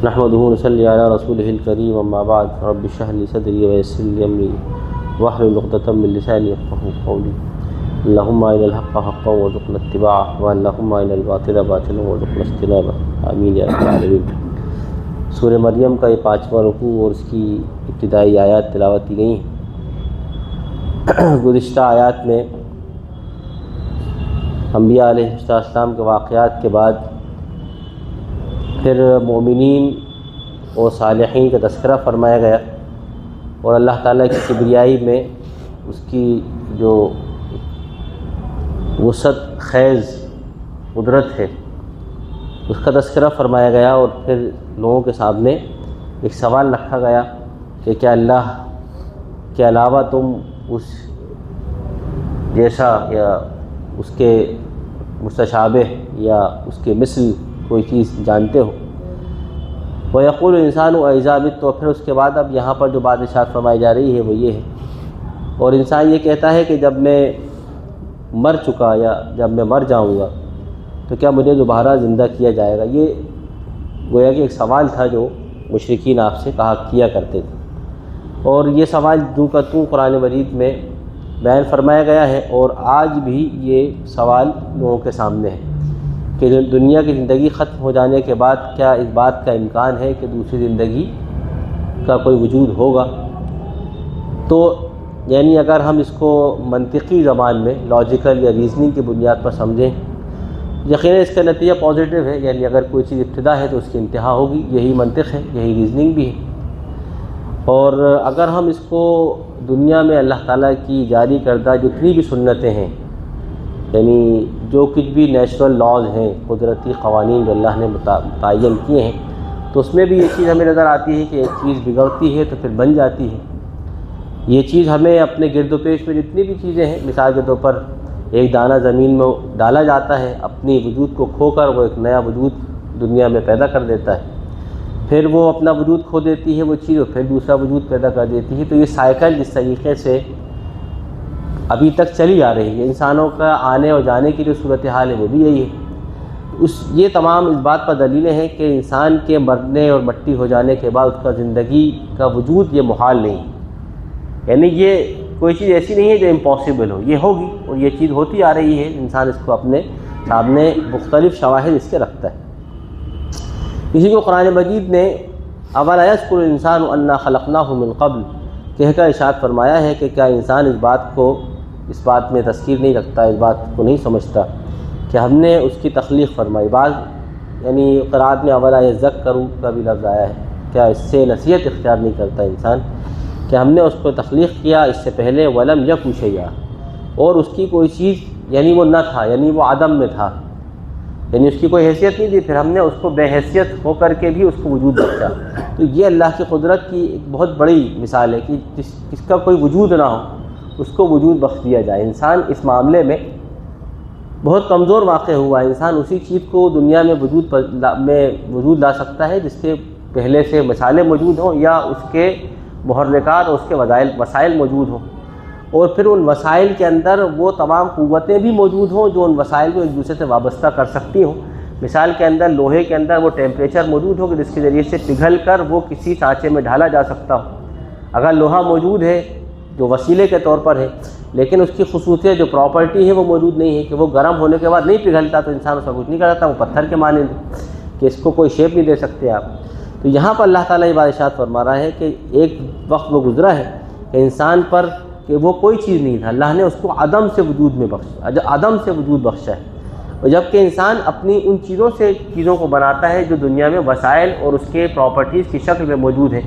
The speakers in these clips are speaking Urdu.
نحمدہ ونصلی علی رسولہ الکریم اما بعد رب اشرح لی صدری ویسر لی امری واحلل عقدۃ من لسانی یفقہوا قولی اللہم ارنا الحق حقا وارزقنا اتباعہ واللہم ارنا الباطل باطلا وارزقنا اجتنابہ آمین یا رب العالمین۔ سورہ مریم کا یہ 5واں رکوع اور اس کی ابتدائی آیات تلاوت کی گئی ہیں۔ گزشتہ آیات میں انبیاء علیہ السلام کے واقعات کے بعد پھر مومنین اور صالحین کا تذکرہ فرمایا گیا اور اللہ تعالیٰ کی کبریائی میں اس کی جو وسعت خیز قدرت ہے اس کا تذکرہ فرمایا گیا، اور پھر لوگوں کے سامنے ایک سوال رکھا گیا کہ کیا اللہ کے علاوہ تم اس جیسا یا اس کے متشابہ یا اس کے مثل کوئی چیز جانتے ہو؟ وَيَقُولُ الْإِنسَانُ أَإِذَا مِتُّ، تو پھر اس کے بعد اب یہاں پر جو بات ارشاد فرمائی جا رہی ہے وہ یہ ہے، اور انسان یہ کہتا ہے کہ جب میں مر چکا یا جب میں مر جاؤں گا تو کیا مجھے دوبارہ زندہ کیا جائے گا؟ یہ گویا کہ ایک سوال تھا جو مشرکین آپ سے کیا کرتے تھے، اور یہ سوال جو کا تو قرآن مجید میں بیان فرمایا گیا ہے، اور آج بھی یہ سوال لوگوں کے سامنے ہے کہ دنیا کی زندگی ختم ہو جانے کے بعد کیا اس بات کا امکان ہے کہ دوسری زندگی کا کوئی وجود ہوگا؟ تو یعنی اگر ہم اس کو منطقی زبان میں لاجیکل یا ریزننگ کی بنیاد پر سمجھیں، یقیناً اس کا نتیجہ پازیٹیو ہے، یعنی اگر کوئی چیز ابتدا ہے تو اس کی انتہا ہوگی، یہی منطق ہے، یہی ریزننگ بھی ہے۔ اور اگر ہم اس کو دنیا میں اللہ تعالیٰ کی جاری کردہ جتنی بھی سنتیں ہیں، یعنی جو کچھ بھی نیچرل لاز ہیں، قدرتی قوانین جو اللہ نے متعین کیے ہیں، تو اس میں بھی یہ چیز ہمیں نظر آتی ہے کہ ایک چیز بگڑتی ہے تو پھر بن جاتی ہے۔ یہ چیز ہمیں اپنے گرد و پیش میں جتنی بھی چیزیں ہیں، مثال کے طور پر ایک دانہ زمین میں ڈالا جاتا ہے، اپنی وجود کو کھو کر وہ ایک نیا وجود دنیا میں پیدا کر دیتا ہے، پھر وہ اپنا وجود کھو دیتی ہے وہ چیز، اور پھر دوسرا وجود پیدا کر دیتی ہے۔ تو یہ سائیکل جس طریقے سے ابھی تک چلی آ رہی ہے، انسانوں کا آنے اور جانے کی جو صورتحال ہے وہ بھی یہی ہے۔ یہ تمام اس بات پر دلیلیں ہیں کہ انسان کے مرنے اور مٹی ہو جانے کے بعد اس کا زندگی کا وجود یہ محال نہیں، یعنی یہ کوئی چیز ایسی نہیں ہے جو امپاسبل ہو، یہ ہوگی اور یہ چیز ہوتی آ رہی ہے، انسان اس کو اپنے سامنے مختلف شواہد اس کے رکھتا ہے۔ اسی کو قرآن مجید نے اولا یذکر الانسان انا خلقناہ من قبل کہہ کر ارشاد فرمایا ہے کہ کیا انسان اس بات میں تذکیر نہیں رکھتا، اس بات کو نہیں سمجھتا کہ ہم نے اس کی تخلیق فرمائی۔ بعض یعنی قرآت میں اولا یذکر کا بھی لفظ آیا ہے، کیا اس سے نصیحت اختیار نہیں کرتا انسان کہ ہم نے اس کو تخلیق کیا اس سے پہلے، ولم یک شیئا، اور اس کی کوئی چیز یعنی وہ نہ تھا، یعنی وہ عدم میں تھا، یعنی اس کی کوئی حیثیت نہیں تھی، پھر ہم نے اس کو بے حیثیت ہو کر کے بھی اس کو وجود بخشا۔ تو یہ اللہ کی قدرت کی ایک بہت بڑی مثال ہے کہ جس کا کوئی وجود نہ ہو اس کو وجود بخش دیا جائے۔ انسان اس معاملے میں بہت کمزور واقع ہوا ہے، انسان اسی چیز کو دنیا میں وجود لا سکتا ہے جس کے پہلے سے مثالیں موجود ہوں، یا اس کے محرکات اور اس کے وسائل موجود ہوں، اور پھر ان وسائل کے اندر وہ تمام قوتیں بھی موجود ہوں جو ان وسائل کو ایک دوسرے سے وابستہ کر سکتی ہوں۔ مثال کے اندر لوہے کے اندر وہ ٹیمپریچر موجود ہو کہ جس کے ذریعے سے پگھل کر وہ کسی سانچے میں ڈھالا جا سکتا ہو۔ اگر لوہا موجود ہے جو وسیلے کے طور پر ہے، لیکن اس کی خصوصیت جو پراپرٹی ہے وہ موجود نہیں ہے کہ وہ گرم ہونے کے بعد نہیں پگھلتا، تو انسان اس کا کچھ نہیں کر سکتا، وہ پتھر کے مانند کہ اس کو کوئی شیپ نہیں دے سکتے آپ۔ تو یہاں پر اللہ تعالیٰ یہ بات ارشاد فرما رہا ہے کہ ایک وقت وہ گزرا ہے کہ انسان پر کہ وہ کوئی چیز نہیں تھا، اللہ نے اس کو عدم سے وجود بخشا ہے، اور جب کہ انسان اپنی ان چیزوں کو بناتا ہے جو دنیا میں وسائل اور اس کے پراپرٹیز کی شکل میں موجود ہے۔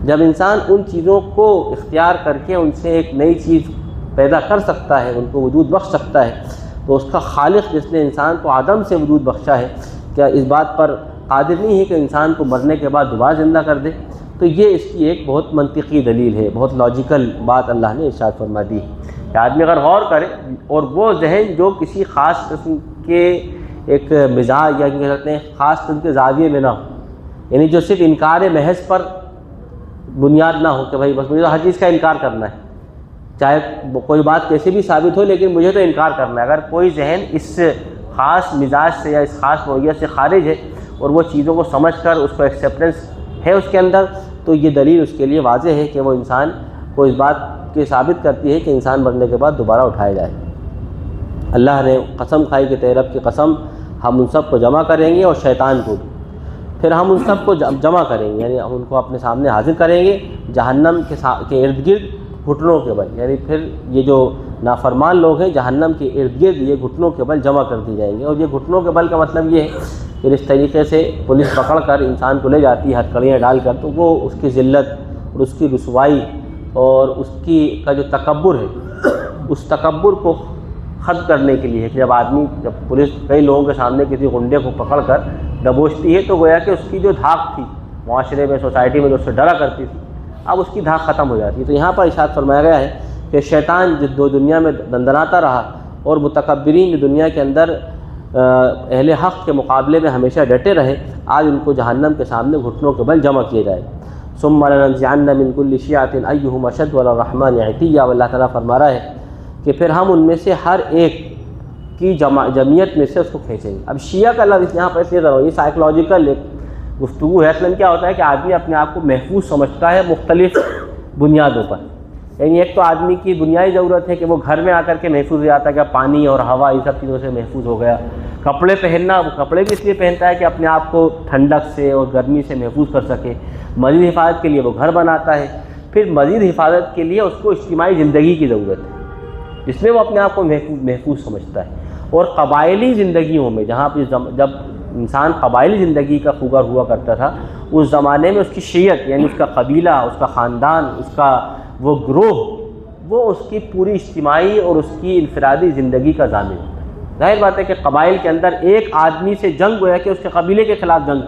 جب انسان ان چیزوں کو اختیار کر کے ان سے ایک نئی چیز پیدا کر سکتا ہے، ان کو وجود بخش سکتا ہے، تو اس کا خالق جس نے انسان کو عدم سے وجود بخشا ہے کیا اس بات پر قادر نہیں ہے کہ انسان کو مرنے کے بعد دوبارہ زندہ کر دے؟ تو یہ اس کی ایک بہت منطقی دلیل ہے، بہت لاجیکل بات اللہ نے ارشاد فرما دی کہ آدمی اگر غور کرے، اور وہ ذہن جو کسی خاص قسم کے ایک مزاج یا کہہ سکتے ہیں خاص قسم کے زاویے میں نہ ہو، یعنی جو صرف انکار محض پر بنیاد نہ ہو کہ بھائی بس مجھے تو ہر چیز کا انکار کرنا ہے، چاہے کوئی بات کیسے بھی ثابت ہو لیکن مجھے تو انکار کرنا ہے۔ اگر کوئی ذہن اس خاص مزاج سے یا اس خاص نوعیت سے خارج ہے، اور وہ چیزوں کو سمجھ کر اس کو ایکسیپٹنس ہے اس کے اندر، تو یہ دلیل اس کے لیے واضح ہے کہ وہ انسان کو اس بات کی ثابت کرتی ہے کہ انسان مرنے کے بعد دوبارہ اٹھایا جائے۔ اللہ نے قسم کھائی کہ تیرے رب کی قسم ہم ان سب کو جمع کریں گے اور شیطان کو بھی، پھر ہم ان سب کو جمع کریں گے، یعنی ہم ان کو اپنے سامنے حاضر کریں گے جہنم کے ارد گرد گھٹنوں کے بل، یعنی پھر یہ جو نافرمان لوگ ہیں جہنم کے ارد گرد یہ گھٹنوں کے بل جمع کر دی جائیں گے۔ اور یہ گھٹنوں کے بل کا مطلب یہ ہے کہ اس طریقے سے پولیس پکڑ کر انسان کو لے جاتی ہے ہتھکڑیاں ڈال کر، تو وہ اس کی ذلت اور اس کی رسوائی اور اس کا جو تکبر ہے، اس تکبر کو ختم کرنے کے لیے ہے کہ جب پولیس کئی لوگوں کے سامنے کسی غنڈے کو پکڑ کر دبوچتی ہے تو گویا کہ اس کی جو دھاک تھی معاشرے میں، سوسائٹی میں جو اس سے ڈرا کرتی تھی، اب اس کی دھاک ختم ہو جاتی ہے۔ تو یہاں پر ارشاد فرمایا گیا ہے کہ شیطان جس دنیا میں دندناتا رہا اور متکبرین جو دنیا کے اندر اہل حق کے مقابلے میں ہمیشہ ڈٹے رہے، آج ان کو جہنم کے سامنے گھٹنوں کے بل جمع کیے جائے۔ ثم لننزعن من كل شيعة ايهم اشد على الرحمن عتيا، اللہ تعالیٰ فرما رہا ہے کہ پھر ہم ان میں سے ہر ایک کی جمعیت میں سے اس کو کھینچیں گے۔ اب شیعہ کا لفظ یہاں پر اس لیے یہ سائیکولوجیکل گفتگو ہے، اصلاً کیا ہوتا ہے کہ آدمی اپنے آپ کو محفوظ سمجھتا ہے مختلف بنیادوں پر، یعنی ایک تو آدمی کی بنیادی ضرورت ہے کہ وہ گھر میں آ کر کے محفوظ ہو جاتا ہے کہ پانی اور ہوا ان سب چیزوں سے محفوظ ہو گیا۔ کپڑے پہننا، وہ کپڑے بھی اس لیے پہنتا ہے کہ اپنے آپ کو ٹھنڈک سے اور گرمی سے محفوظ کر سکے۔ مزید حفاظت کے لیے وہ گھر بناتا ہے، پھر مزید حفاظت کے لیے اس کو اجتماعی زندگی کی ضرورت ہے جس میں وہ اپنے آپ کو محفوظ سمجھتا ہے۔ اور قبائلی زندگیوں میں جہاں پہ جب انسان قبائلی زندگی کا خوگر ہوا کرتا تھا، اس زمانے میں اس کی شیعت یعنی اس کا قبیلہ، اس کا خاندان، اس کا وہ گروہ، وہ اس کی پوری اجتماعی اور اس کی انفرادی زندگی کا ضامن ہوتا ہے۔ ظاہر بات ہے کہ قبائل کے اندر ایک آدمی سے جنگ ہوا ہے کہ اس کے قبیلے کے خلاف جنگ،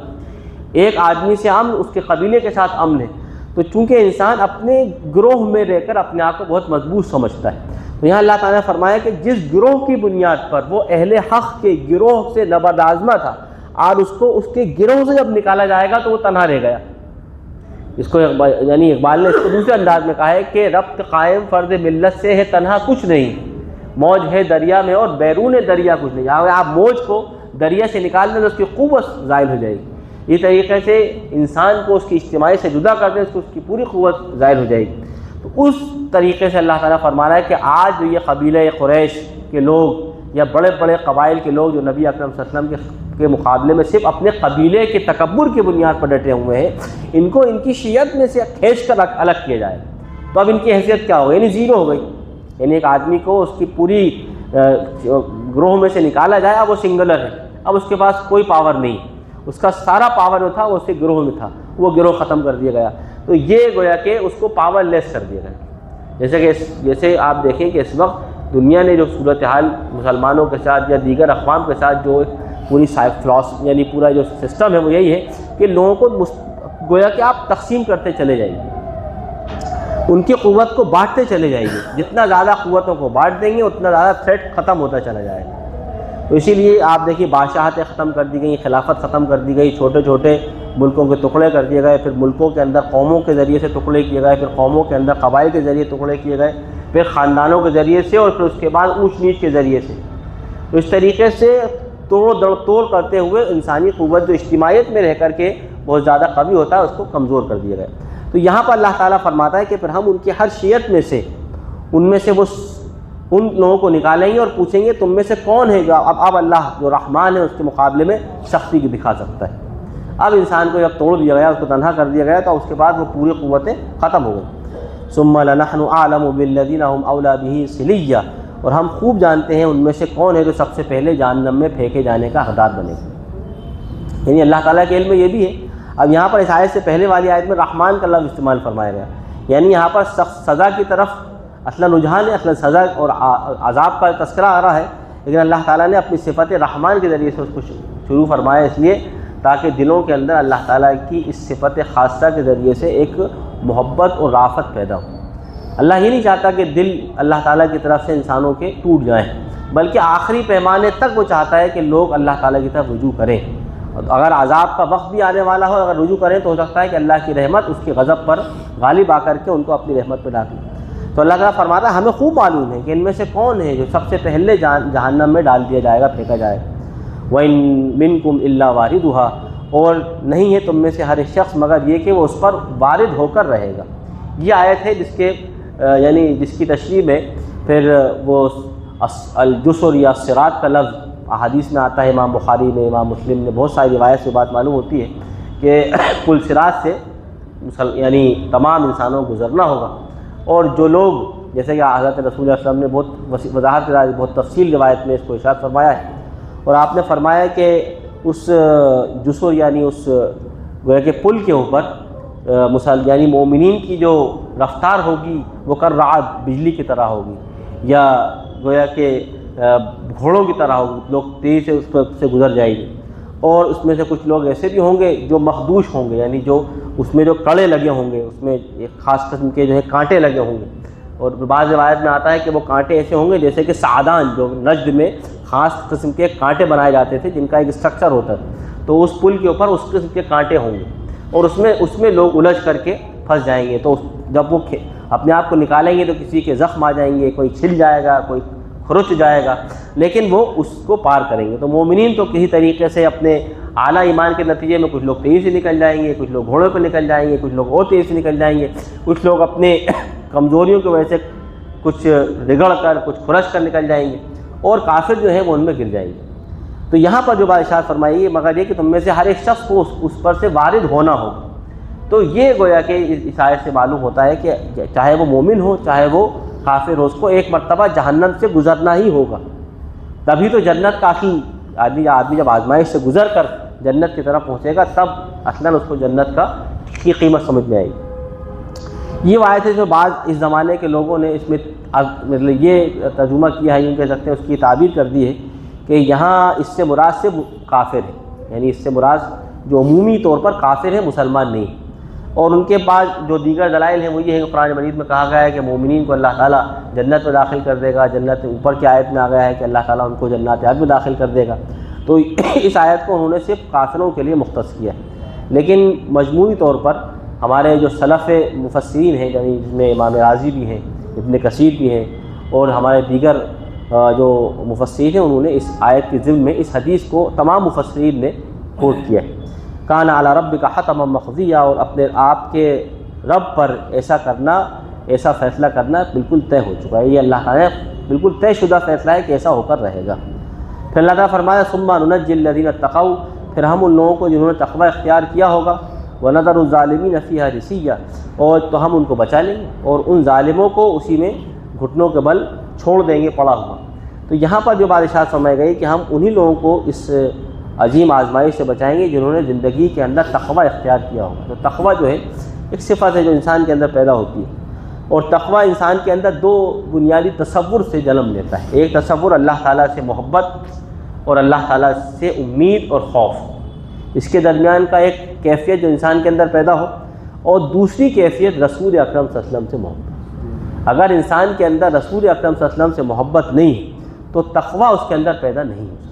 ایک آدمی سے امن اس کے قبیلے کے ساتھ امن ہے، تو چونکہ انسان اپنے گروہ میں رہ کر اپنے آپ کو بہت مضبوط سمجھتا ہے، تو یہاں اللہ تعالیٰ نے فرمایا کہ جس گروہ کی بنیاد پر وہ اہل حق کے گروہ سے لبرآزما تھا، اور اس کو اس کے گروہ سے جب نکالا جائے گا تو وہ تنہا رہ گیا۔ اس کو یعنی اقبال نے اس کو دوسرے انداز میں کہا ہے کہ ربط قائم فرد ملت سے ہے تنہا کچھ نہیں، موج ہے دریا میں اور بیرون دریا کچھ نہیں۔ یہاں آپ موج کو دریا سے نکال دیں تو اس کی قوت زائل ہو جائے گی، اس طریقے سے انسان کو اس کی اجتماعی سے جدا کر دیں تو اس کی پوری قوت زائل ہو جائے گی۔ تو اس طریقے سے اللہ تعالیٰ فرما رہا ہے کہ آج جو یہ قبیلہ قریش کے لوگ یا بڑے بڑے قبائل کے لوگ جو نبی اکرم صلی اللہ علیہ وسلم کے مقابلے میں صرف اپنے قبیلے کے تکبر کی بنیاد پر ڈٹے ہوئے ہیں، ان کو ان کی شیعت میں سے کھینچ کر الگ کیا جائے تو اب ان کی حیثیت کیا ہوگی؟ یعنی زیرو ہو گئی، یعنی ایک آدمی کو اس کی پوری گروہ میں سے نکالا جائے، اب وہ سنگولر ہے، اب اس کے پاس کوئی پاور نہیں، اس کا سارا پاور جو تھا وہ اس کے گروہ میں تھا، وہ گروہ ختم کر دیا گیا، تو یہ گویا کہ اس کو پاور لیس کر دیا گیا۔ جیسے آپ دیکھیں کہ اس وقت دنیا نے جو صورتحال مسلمانوں کے ساتھ یا دیگر اقوام کے ساتھ جو پوری یعنی پورا جو سسٹم ہے وہ یہی ہے کہ لوگوں کو گویا کہ آپ تقسیم کرتے چلے جائیں گے، ان کی قوت کو بانٹتے چلے جائیں گے، جتنا زیادہ قوتوں کو بانٹ دیں گے اتنا زیادہ تھریٹ ختم ہوتا چلا جائے گا۔ تو اسی لیے آپ دیکھیے بادشاہتیں ختم کر دی گئیں، خلافت ختم کر دی گئی، چھوٹے چھوٹے ملکوں کے ٹکڑے کر دیے گئے، پھر ملکوں کے اندر قوموں کے ذریعے سے ٹکڑے کیے گئے، پھر قوموں کے اندر قبائل کے ذریعے ٹکڑے کیے گئے، پھر خاندانوں کے ذریعے سے، اور پھر اس کے بعد اونچ نیچ کے ذریعے سے۔ تو اس طریقے سے توڑ کرتے ہوئے انسانی قوت جو اجتماعیت میں رہ کر کے بہت زیادہ قوی ہوتا ہے اس کو کمزور کر دیا گیا۔ تو یہاں پر اللہ تعالیٰ فرماتا ہے کہ پھر ہم ان کی ہر شیعت میں سے وہ ان لوگوں کو نکالیں گے اور پوچھیں گے تم میں سے کون ہے جو اب اللہ جو رحمان ہے اس کے مقابلے میں سختی دکھا سکتا ہے۔ اب انسان کو جب توڑ دیا گیا، اس کو تنہا کر دیا گیا، تو اس کے بعد وہ پوری قوتیں ختم ہو گئیں۔ ثم لنحن اعلم بالذین هم اولی بہ صلیہ، اور ہم خوب جانتے ہیں ان میں سے کون ہے جو سب سے پہلے جہنم میں پھینکے جانے کا حقدار بنے گا۔ یعنی اللہ تعالیٰ کے علم میں یہ بھی ہے۔ اب یہاں پر اس آیت سے پہلے والی آیت میں رحمان کا لفظ استعمال فرمایا گیا، یعنی یہاں پر سخت سزا کی طرف اصلا رجحان ہے، اصلا سزا اور عذاب کا تذکرہ آ رہا ہے، لیکن اللہ تعالیٰ نے اپنی صفت رحمان کے ذریعے سے اس کو شروع فرمایا، اس لیے تاکہ دلوں کے اندر اللہ تعالیٰ کی اس صفت خاصہ کے ذریعے سے ایک محبت اور رافت پیدا ہو۔ اللہ یہ نہیں چاہتا کہ دل اللہ تعالیٰ کی طرف سے انسانوں کے ٹوٹ جائیں، بلکہ آخری پیمانے تک وہ چاہتا ہے کہ لوگ اللہ تعالیٰ کی طرف رجوع کریں، اور اگر عذاب کا وقت بھی آنے والا ہو، اگر رجوع کریں تو ہو سکتا ہے کہ اللہ کی رحمت اس کی غضب پر غالب آ کر کے ان کو اپنی رحمت پہ ڈال دے۔ تو اللہ تعالیٰ فرماتا ہے ہمیں خوب معلوم ہے کہ ان میں سے کون ہے جو سب سے پہلے جہنم میں ڈال دیا جائے گا، پھینکا جائے گا۔ وَإِن مِّنكُمْ إِلَّا وَارِدُهَا، اور نہیں ہے تم میں سے ہر ایک شخص مگر یہ کہ وہ اس پر وارد ہو کر رہے گا۔ یہ آیت ہے جس کے یعنی جس کی تشریح میں پھر وہ الجسر یا صراط کا لفظ احادیث میں آتا ہے، امام بخاری نے، امام مسلم نے، بہت ساری روایت سے بات معلوم ہوتی ہے کہ پل صراط سے یعنی تمام انسانوں کو گزرنا ہوگا، اور جو لوگ جیسے کہ حضرت رسول اللہ صلی اللہ علیہ وسلم نے بہت وضاحت کے ساتھ بہت تفصیل روایت میں اس کو ارشاد فرمایا ہے، اور آپ نے فرمایا کہ اس جسر یعنی اس گویا کہ پل کے اوپر یعنی مومنین کی جو رفتار ہوگی وہ کر رعد بجلی کی طرح ہوگی، یا گویا کہ گھوڑوں کی طرح ہوگی، لوگ تیزی سے اس پر سے گزر جائیں گے، اور اس میں سے کچھ لوگ ایسے بھی ہوں گے جو مخدوش ہوں گے، یعنی جو اس میں جو کڑے لگے ہوں گے، اس میں ایک خاص قسم کے جو ہے کانٹے لگے ہوں گے، اور بعض روایت میں آتا ہے کہ وہ کانٹے ایسے ہوں گے جیسے کہ سعدان، جو نجد میں خاص قسم کے کانٹے بنائے جاتے تھے جن کا ایک اسٹرکچر ہوتا ہے، تو اس پل کے اوپر اس قسم کے کانٹے ہوں گے، اور اس میں لوگ الجھ کر کے پھنس جائیں گے، تو جب وہ اپنے آپ کو نکالیں گے تو کسی کے زخم آ جائیں گے، کوئی چھل جائے گا، کوئی کھرچ جائے گا، لیکن وہ اس کو پار کریں گے۔ تو مومنین تو کسی طریقے سے اپنے اعلیٰ ایمان کے نتیجے میں کچھ لوگ تیزی سے نکل جائیں گے، کچھ لوگ گھوڑوں پہ نکل جائیں گے، کچھ لوگ اور تیزی سے نکل جائیں گے، کچھ لوگ اپنے کمزوریوں کی وجہ سے کچھ رگڑ کر کچھ کھرچ کر نکل جائیں گے، اور کافر جو ہیں وہ ان میں گر جائیں گے۔ تو یہاں پر جو بات ارشاد فرمائی ہے مگر یہ کہ تم میں سے ہر ایک شخص کو اس پر سے وارد ہونا ہوگا، تو یہ گویا کہ اس آیت سے معلوم ہوتا ہے کہ چاہے وہ مومن ہو چاہے وہ کافر ہو، اس کو ایک مرتبہ جہنم سے گزرنا ہی ہوگا، تبھی تو جنت کا اصل آدمی جب آزمائش سے گزر کر جنت کی طرف پہنچے گا تب اصلاً اس کو جنت کی قیمت سمجھ میں آئے گی۔ یہ آیت ہے جو بعض اس زمانے کے لوگوں نے اس میں مطلب یہ ترجمہ کیا ہے، یوں کہہ سکتے ہیں اس کی تعبیر کر دی ہے کہ یہاں اس سے مراد سے کافر ہے، یعنی اس سے مراد جو عمومی طور پر کافر ہے، مسلمان نہیں، اور ان کے پاس جو دیگر دلائل ہیں وہ یہ ہے کہ قرآن مجید میں کہا گیا ہے کہ مومنین کو اللہ تعالیٰ جنت میں داخل کر دے گا، جنت اوپر کی آیت میں آ گیا ہے کہ اللہ تعالیٰ ان کو جنات عدن میں داخل کر دے گا، تو اس آیت کو انہوں نے صرف کافروں کے لیے مختص کیا ہے، لیکن مجموعی طور پر ہمارے جو سلف مفسرین ہیں، یعنی جس میں امام راضی بھی ہیں، ابن کثیر بھی ہیں، اور ہمارے دیگر جو مفسرین ہیں، انہوں نے اس آیت کے ضمن میں اس حدیث کو تمام مفسرین نے کوٹ کیا ہے، کان علی ربک حتما مقضیا، اور اپنے آپ کے رب پر ایسا کرنا، ایسا فیصلہ کرنا بالکل طے ہو چکا ہے، یہ اللہ تعالیٰ بالکل طے شدہ فیصلہ ہے کہ ایسا ہو کر رہے گا۔ پھر اللہ تعالیٰ فرمایا ثم ننجی الذین اتقوا، پھر ہم ان لوگوں کو جنہوں نے تقوی اختیار کیا ہوگا، ونذر الظالمین فیہا جثیا، اور تو ہم ان کو بچا لیں گے اور ان ظالموں کو اسی میں گھٹنوں کے بل چھوڑ دیں گے پڑا ہوا۔ تو یہاں پر جو بات ارشاد فرمائی گئی کہ ہم انہی لوگوں کو اس عظیم آزمائش سے بچائیں گے جنہوں نے زندگی کے اندر تقوی اختیار کیا ہوگا۔ تو تقوی جو ہے ایک صفت ہے جو انسان کے اندر پیدا ہوتی ہے، اور تقوی انسان کے اندر دو بنیادی تصور سے جنم لیتا ہے، ایک تصور اللہ تعالیٰ سے محبت اور اللہ تعالیٰ سے امید اور خوف، اس کے درمیان کا ایک کیفیت جو انسان کے اندر پیدا ہو، اور دوسری کیفیت رسول اکرم صلی اللہ علیہ وسلم سے محبت۔ اگر انسان کے اندر رسول اکرم صلی اللہ علیہ وسلم سے محبت نہیں ہے تو تقوی اس کے اندر پیدا نہیں ہو سکتی،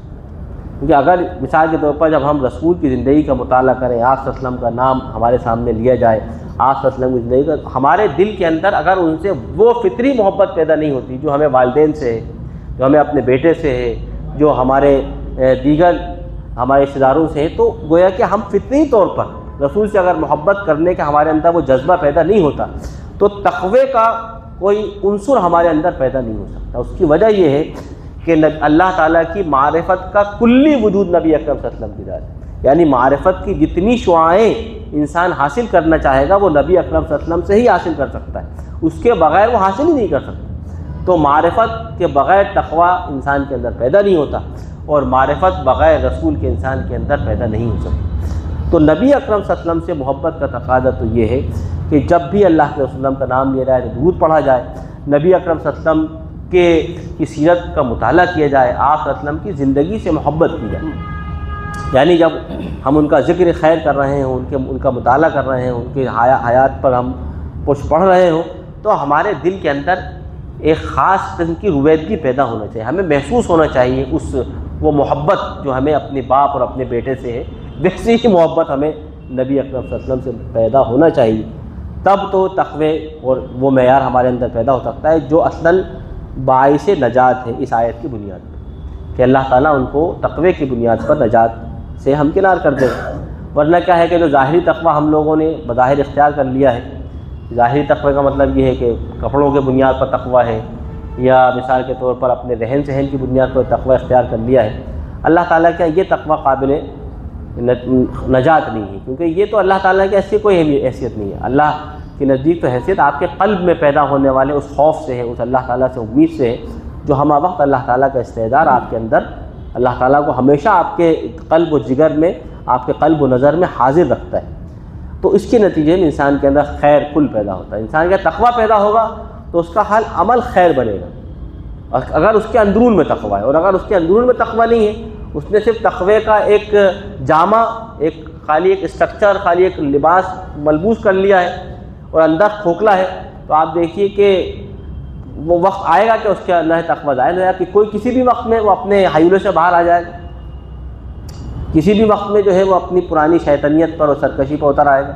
کیونکہ اگر مثال کے طور پر جب ہم رسول کی زندگی کا مطالعہ کریں، آپ صلی اللہ علیہ وسلم کا نام ہمارے سامنے لیا جائے، آپ صلی اللہ علیہ وسلم کی زندگی کا، ہمارے دل کے اندر اگر ان سے وہ فطری محبت پیدا نہیں ہوتی جو ہمیں والدین سے ہے، جو ہمیں اپنے بیٹے سے ہے، جو ہمارے دیگر ہمارے رشتہ داروں سے ہے، تو گویا کہ ہم فطری طور پر رسول سے اگر محبت کرنے کا ہمارے اندر وہ جذبہ پیدا نہیں ہوتا تو تقوی کا کوئی عنصر ہمارے اندر پیدا نہیں ہو سکتا۔ اس کی وجہ یہ ہے کہ اللہ تعالیٰ کی معرفت کا کلی وجود نبی اکرم صلی اللہ علیہ وسلم کی ذات ہے، یعنی معرفت کی جتنی شعائیں انسان حاصل کرنا چاہے گا وہ نبی اکرم صلی اللہ علیہ وسلم سے ہی حاصل کر سکتا ہے، اس کے بغیر وہ حاصل ہی نہیں کر سکتا۔ تو معرفت کے بغیر تقوی انسان کے اندر پیدا نہیں ہوتا، اور معرفت بغیر رسول کے انسان کے اندر پیدا نہیں ہو سکتی۔ تو نبی اکرم صلی اللہ علیہ وسلم سے محبت کا تقاضا تو یہ ہے کہ جب بھی اللہ کے رسول کا نام لیا جائے تو درود پڑھا جائے، نبی اکرم صلی اللہ علیہ وسلم کی سیرت کا مطالعہ کیا جائے، آپ صلی اللہ علیہ وسلم کی زندگی سے محبت کی جائے، یعنی جب ہم ان کا ذکر خیر کر رہے ہوں، ان کا مطالعہ کر رہے ہیں، ان کے حیات پر ہم کچھ پڑھ رہے ہوں، تو ہمارے دل کے اندر ایک خاص قسم کی رویدگی پیدا ہونا چاہیے، ہمیں محسوس ہونا چاہیے وہ محبت جو ہمیں اپنے باپ اور اپنے بیٹے سے ہے، ویسی ہی محبت ہمیں نبی اکرم صلی اللہ علیہ وسلم سے پیدا ہونا چاہیے، تب تو تقوی اور وہ معیار ہمارے اندر پیدا ہو سکتا ہے جو اصلاً باعث نجات ہے اس آیت کی بنیاد پر، کہ اللہ تعالیٰ ان کو تقوی کی بنیاد پر نجات سے ہمکنار کر دے، ورنہ کیا ہے کہ جو ظاہری تقویٰ ہم لوگوں نے بظاہر اختیار کر لیا ہے، ظاہری تقوی کا مطلب یہ ہے کہ کپڑوں کے بنیاد پر تقویٰ ہے، یا مثال کے طور پر اپنے رہن سہن کی بنیاد پر تقویٰ اختیار کر لیا ہے، اللہ تعالیٰ کا یہ تقویٰ قابل نجات نہیں ہے، کیونکہ یہ تو اللہ تعالیٰ کی ایسی کوئی حیثیت نہیں ہے۔ اللہ کے نزدیک تو حیثیت آپ کے قلب میں پیدا ہونے والے اس خوف سے ہے، اس اللہ تعالیٰ سے امید سے ہے، جو ہمہ وقت اللہ تعالیٰ کا استعدار آپ کے اندر اللہ تعالیٰ کو ہمیشہ آپ کے قلب و جگر میں، آپ کے قلب و نظر میں حاضر رکھتا ہے۔ تو اس کے نتیجے میں انسان کے اندر خیر کل پیدا ہوتا ہے۔ انسان کا تقویٰ پیدا ہوگا تو اس کا حال عمل خیر بنے گا، اگر اس کے اندرون میں تقویٰ ہے، اور اگر اس کے اندرون میں تقویٰ نہیں ہے، اس نے صرف تقوی کا ایک جامہ، خالی ایک اسٹرکچر، خالی ایک لباس ملبوس کر لیا ہے اور اندر کھوکھلا ہے، تو آپ دیکھیے کہ وہ وقت آئے گا کہ اس کے اندر تقویٰ ظاہر ہو جائے گا، کہ کوئی کسی بھی وقت میں وہ اپنے حیولے سے باہر آ جائے گا، کسی بھی وقت میں جو ہے وہ اپنی پرانی شیطانیت پر اور سرکشی پر اتر آئے گا۔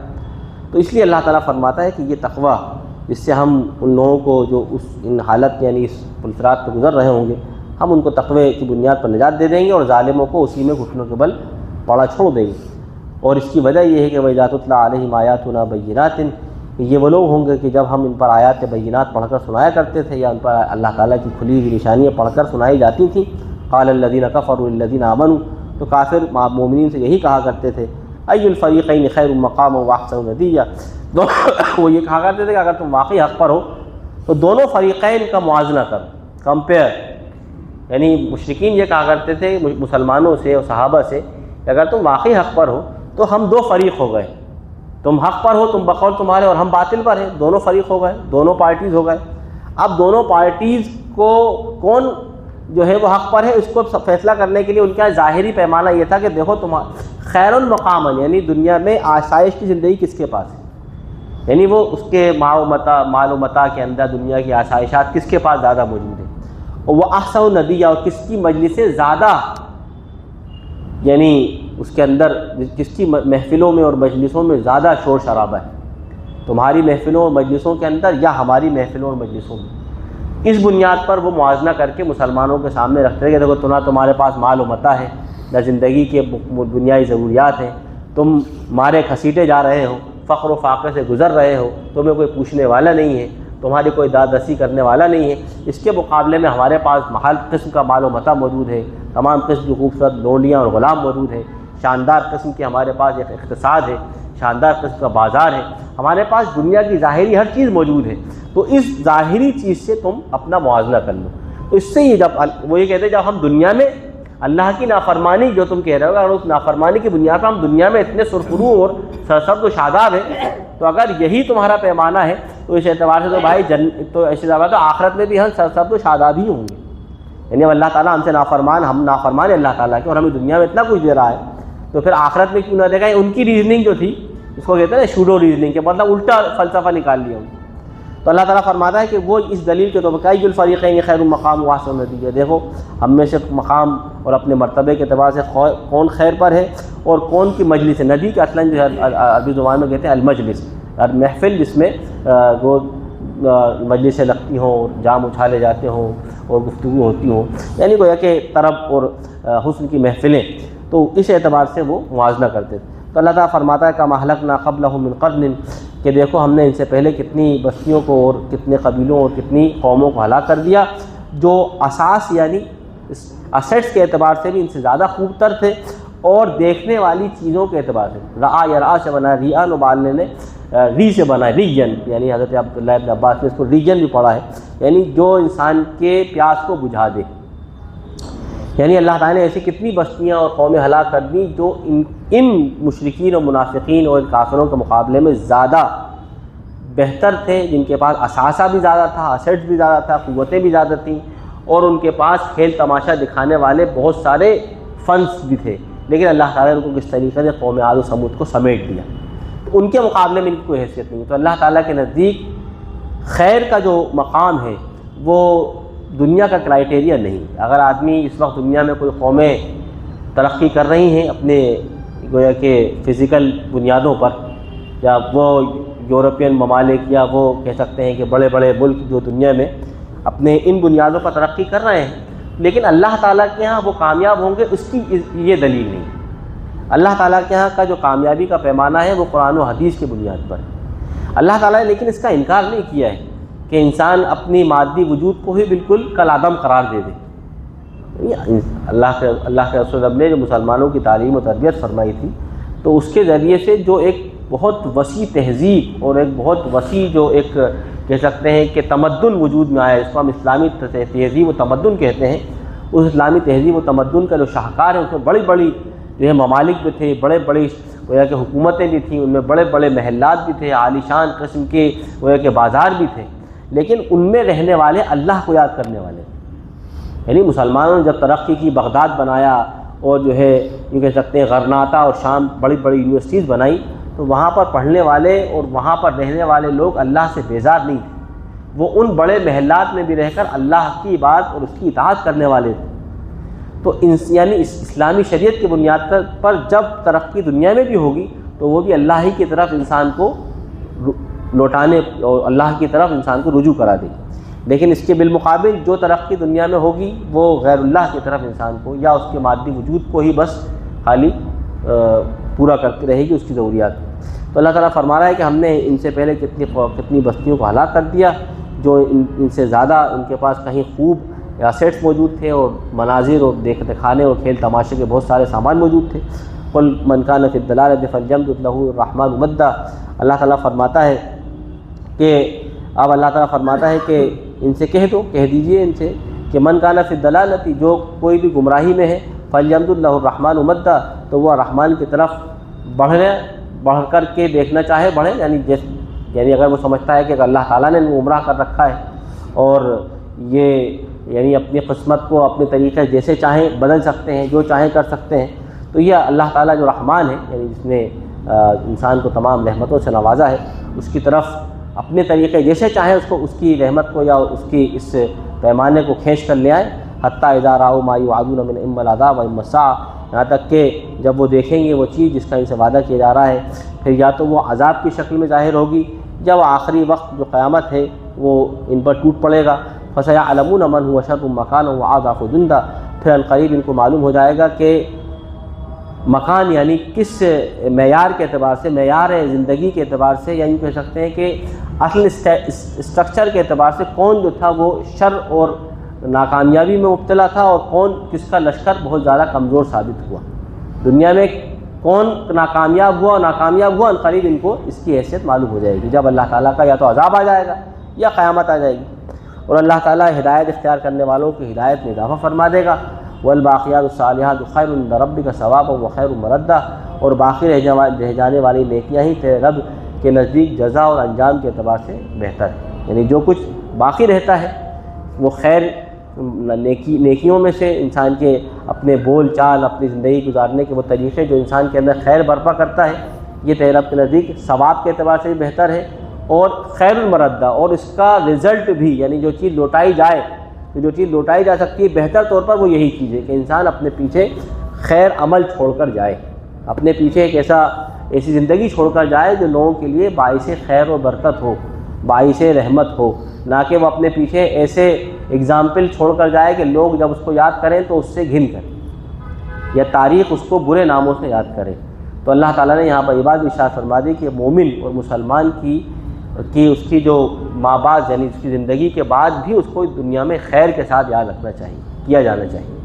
تو اس لیے اللہ تعالیٰ فرماتا ہے کہ یہ تقویٰ، جس سے ہم ان لوگوں کو جو ان حالت یعنی اس پلسرات پہ گزر رہے ہوں گے، ہم ان کو تقوی کی بنیاد پر نجات دے دیں گے، اور ظالموں کو اسی میں گھٹنوں کے بل پڑا چھوڑ دیں گے۔ اور اس کی وجہ یہ ہے کہ وَإِذَا تُتْلَىٰ عَلَيْهِمْ آيَاتُنَا بَيِّنَاتٍ، یہ وہ لوگ ہوں گے کہ جب ہم ان پر آیات بینات پڑھ کر سنایا کرتے تھے، یا ان پر اللہ تعالیٰ کی کھلی ہوئی نشانیاں پڑھ کر سنائی جاتی تھیں، قال الذین کفروا للذین آمنوا، تو کافر مومنین سے یہی کہا کرتے تھے، ای الفریقین خیر مقاما واحسن ندیا، وہ یہ کہا کرتے تھے کہ اگر تم واقعی حق پر ہو تو دونوں فریقین کا موازنہ کرو، کمپیئر، یعنی مشرکین یہ کہا کرتے تھے مسلمانوں سے اور صحابہ سے کہ اگر تم واقعی حق پر ہو تو ہم دو فریق ہو گئے، تم حق پر ہو، تم بقول تمہارے، اور ہم باطل پر ہیں، دونوں فریق ہو گئے، دونوں پارٹیز ہو گئے۔ اب دونوں پارٹیز کو کون جو ہے وہ حق پر ہے، اس کو فیصلہ کرنے کے لیے ان کا ظاہری پیمانہ یہ تھا کہ دیکھو خیر المقام، یعنی دنیا میں آسائش کی زندگی کس کے پاس ہے، یعنی وہ اس کے مال و متاع کے اندر دنیا کی آسائشات کس کے پاس زیادہ موجود ہیں، اور وہ احسن ندیہ، اور کس کی مجلسیں زیادہ، یعنی اس کے اندر کس کی محفلوں میں اور مجلسوں میں زیادہ شور شرابہ ہے، تمہاری محفلوں اور مجلسوں کے اندر یا ہماری محفلوں اور مجلسوں میں۔ اس بنیاد پر وہ موازنہ کر کے مسلمانوں کے سامنے رکھتے ہیں کہ دیکھو تمہارے پاس مال و متاع ہے، نہ زندگی کے بنیادی ضروریات ہیں، تم مارے کھسیٹے جا رہے ہو، فقر و فاقے سے گزر رہے ہو، تمہیں کوئی پوچھنے والا نہیں ہے، تمہاری کوئی داد رسی کرنے والا نہیں ہے۔ اس کے مقابلے میں ہمارے پاس محال قسم کا مال و متاع موجود ہے، تمام قسم کی خوبصورت لونڈیاں اور غلام موجود ہیں، شاندار قسم کے ہمارے پاس ایک اقتصاد ہے، شاندار قسم کا بازار ہے، ہمارے پاس دنیا کی ظاہری ہر چیز موجود ہے، تو اس ظاہری چیز سے تم اپنا موازنہ کر لو۔ تو اس سے ہی جب وہ یہ کہتے ہیں جب ہم دنیا میں اللہ کی نافرمانی جو تم کہہ رہے ہو، اگر اس نافرمانی کی بنیاد پر ہم دنیا میں اتنے سرخرو اور سرسبز و شاداب ہیں، تو اگر یہی تمہارا پیمانہ ہے تو اس اعتبار سے تو بھائی تو ایسی بات ہے آخرت میں بھی ہم سرسبز و شاداب ہی ہوں گے، یعنی اللہ تعالیٰ ہم سے نافرمان، ہم نافرمان ہیں اللہ تعالیٰ کے، اور ہمیں دنیا میں اتنا کچھ دے رہا ہے، تو پھر آخرت میں کیوں نہ دے گا۔ ان کی ریزننگ جو تھی اس کو کہتے ہیں شوڈو ریزننگ، کے مطلب الٹا فلسفہ نکال لیا ہوں۔ تو اللہ تعالیٰ فرماتا ہے کہ وہ اس دلیل کے طور پر ای الفریقین خیر المقام واحسن ندیہ، دیکھو ہم میں سے مقام اور اپنے مرتبے کے اعتبار سے کون خیر پر ہے اور کون کی مجلس ہے۔ ندی کا اصلاً جو ہے عربی زبان میں کہتے ہیں المجلس، محفل جس میں وہ مجلسیں لگتی ہوں اور جام اچھالے جاتے ہوں اور گفتگو ہوتی ہوں، یعنی گویا کہ طرب اور حسن کی محفلیں، تو اس اعتبار سے وہ موازنہ کرتے تھے۔ تو اللہ تعالیٰ فرماتا ہے کما اہلکنا قبلہم من قرن، کہ دیکھو ہم نے ان سے پہلے کتنی بستیوں کو اور کتنے قبیلوں اور کتنی قوموں کو ہلاک کر دیا، جو اساس یعنی اسیٹس کے اعتبار سے بھی ان سے زیادہ خوب تر تھے، اور دیکھنے والی چیزوں کے اعتبار سے رعا یا رعا سے بنا، ریان و بالنے نے ری سے بنا، ریجن، یعنی حضرت عبداللہ ابن عباس نے اس کو ریجن بھی پڑھا ہے، یعنی جو انسان کے پیاس کو بجھا دے، یعنی اللہ تعالیٰ نے ایسی کتنی بستیاں اور قومیں ہلاک کر دیں جو ان مشرکین اور منافقین اور کافروں کے مقابلے میں زیادہ بہتر تھے، جن کے پاس اثاثہ بھی زیادہ تھا، اسیٹس بھی زیادہ تھا، قوتیں بھی زیادہ تھیں، اور ان کے پاس کھیل تماشا دکھانے والے بہت سارے فنڈس بھی تھے، لیکن اللہ تعالیٰ نے ان کو کس طریقے سے قوم عاد و ثمود کو سمیٹ دیا، تو ان کے مقابلے میں ان کی کوئی حیثیت نہیں۔ تو اللہ تعالیٰ کے نزدیک خیر کا جو مقام ہے وہ دنیا کا کرائیٹیریا نہیں۔ اگر آدمی اس وقت دنیا میں کوئی قومیں ترقی کر رہی ہیں اپنے گویا کہ فزیکل بنیادوں پر، یا وہ یورپین ممالک یا وہ کہہ سکتے ہیں کہ بڑے بڑے ملک جو دنیا میں اپنے ان بنیادوں پر ترقی کر رہے ہیں، لیکن اللہ تعالیٰ کے ہاں وہ کامیاب ہوں گے، اس کی یہ دلیل نہیں۔ اللہ تعالیٰ کے ہاں کا جو کامیابی کا پیمانہ ہے وہ قرآن و حدیث کی بنیاد پر ہے۔ اللہ تعالیٰ نے لیکن اس کا انکار نہیں کیا ہے کہ انسان اپنی مادی وجود کو ہی بالکل کالعدم قرار دے دے۔ اللہ کے رسول نے جو مسلمانوں کی تعلیم و تربیت فرمائی تھی تو اس کے ذریعے سے جو ایک بہت وسیع تہذیب اور ایک بہت وسیع جو ایک کہہ سکتے ہیں کہ تمدن وجود میں آیا، اس کو ہم اسلامی تہذیب و تمدن کہتے ہیں، اس اسلامی تہذیب و تمدن کا جو شاہکار ہے اس میں بڑی بڑی جو ہے ممالک بھی تھے، بڑے بڑی گویا کہ حکومتیں بھی تھیں، ان میں بڑے بڑے محلات بھی تھے، عالی شان قسم کے گویا کہ بازار بھی تھے، لیکن ان میں رہنے والے اللہ کو یاد کرنے والے، یعنی مسلمانوں نے جب ترقی کی، بغداد بنایا اور جو ہے یہ کہہ سکتے ہیں غرناطہ اور شام بڑی بڑی یونیورسٹیز بنائی، تو وہاں پر پڑھنے والے اور وہاں پر رہنے والے لوگ اللہ سے بیزار نہیں تھے، وہ ان بڑے محلات میں بھی رہ کر اللہ کی بات اور اس کی اطاعت کرنے والے تھے۔ تو یعنی اسلامی شریعت کی بنیاد پر جب ترقی دنیا میں بھی ہوگی تو وہ بھی اللہ ہی کی طرف انسان کو لوٹانے اور اللہ کی طرف انسان کو رجوع کرا دے گی، لیکن اس کے بالمقابل جو ترقی دنیا میں ہوگی وہ غیر اللہ کی طرف انسان کو یا اس کے مادی وجود کو ہی بس خالی پورا کرتی رہے گی اس کی ضروریات۔ تو اللہ تعالیٰ فرما رہا ہے کہ ہم نے ان سے پہلے کتنی بستیوں کو ہلاک کر دیا جو ان سے زیادہ ان کے پاس کہیں خوب ایسیٹس موجود تھے اور مناظر اور دکھانے اور کھیل تماشے کے بہت سارے سامان موجود تھے۔ قل من کان فی الضلالۃ فلیمدد لہ الرحمن مدا، اللہ تعالیٰ فرماتا ہے کہ ان سے کہہ دیجئے ان سے کہ من کان فی الضلالۃ، جو کوئی بھی گمراہی میں ہے، فلیمدد لہ الرحمن مدا، تو وہ رحمان کی طرف بڑھ کر کے دیکھنا چاہے بڑھے، یعنی اگر وہ سمجھتا ہے کہ اللہ تعالیٰ نے گمراہ کر رکھا ہے اور یہ یعنی اپنی قسمت کو اپنے طریقے جیسے چاہیں بدل سکتے ہیں، جو چاہیں کر سکتے ہیں، تو یہ اللہ تعالیٰ جو رحمان ہے، یعنی جس نے انسان کو تمام رحمتوں سے نوازا ہے، اس کی طرف اپنے طریقے جیسے چاہیں اس کو، اس کی رحمت کو یا اس کی اس پیمانے کو کھینچ کر لے آئیں، حتیٰ اذا رأوا ما یوعدون من اما العذاب و اما الساعہ، یہاں تک کہ جب وہ دیکھیں گے وہ چیز جس کا ان سے وعدہ کیا جا رہا ہے، پھر یا تو وہ عذاب کی شکل میں ظاہر ہوگی یا وہ آخری وقت جو قیامت ہے وہ ان پر ٹوٹ پڑے گا۔ فَسَيَعْلَمُونَ مَنْ هُوَ شَرٌّ مَكَانًا وَأَضْعَفُ جُنْدًا، پھر عنقریب ان کو معلوم ہو جائے گا کہ مکان یعنی کس معیار کے اعتبار سے، معیار زندگی کے اعتبار سے، یا یوں کہہ سکتے ہیں کہ اصل اسٹرکچر کے اعتبار سے کون جو تھا وہ شر اور ناکامیابی میں مبتلا تھا اور کون کس کا لشکر بہت زیادہ کمزور ثابت ہوا، دنیا میں کون ناکامیاب ہوا عنقریب ان کو اس کی حیثیت معلوم ہو جائے گی، جب اللہ تعالیٰ کا یا تو عذاب آ جائے گا یا قیامت آ جائے گی، اور اللہ تعالیٰ ہدایت اختیار کرنے والوں کی ہدایت میں اضافہ فرما دے گا۔ والباقیات الصالحات خیر عند ربک ثوابا وخیر مردا، اور باقی رہ جانے والی نیکیاں ہی تیرے رب کے نزدیک جزا اور انجام کے اعتبار سے بہتر ہے، یعنی جو کچھ باقی رہتا ہے وہ خیر نیکیوں میں سے انسان کے اپنے بول چال، اپنی زندگی گزارنے کے وہ طریقے جو انسان کے اندر خیر برپا کرتا ہے، یہ تیرے رب کے نزدیک ثواب کے اعتبار سے بھی بہتر ہے اور خیر المردہ، اور اس کا رزلٹ بھی، یعنی جو چیز لوٹائی جا سکتی ہے بہتر طور پر وہ یہی چیز ہے کہ انسان اپنے پیچھے خیر عمل چھوڑ کر جائے، اپنے پیچھے ایک ایسی زندگی چھوڑ کر جائے جو لوگوں کے لیے باعث خیر و برکت ہو، باعث رحمت ہو، نہ کہ وہ اپنے پیچھے ایسے اگزامپل چھوڑ کر جائے کہ لوگ جب اس کو یاد کریں تو اس سے گھن کریں یا تاریخ اس کو برے ناموں سے یاد کرے۔ تو اللہ تعالیٰ نے یہاں پر یہ بات ارشاد فرما دی کہ مومن اور مسلمان کی اس کی جو ماں باپ یعنی اس کی زندگی کے بعد بھی اس کو دنیا میں خیر کے ساتھ یاد رکھنا چاہیے، کیا جانا چاہیے۔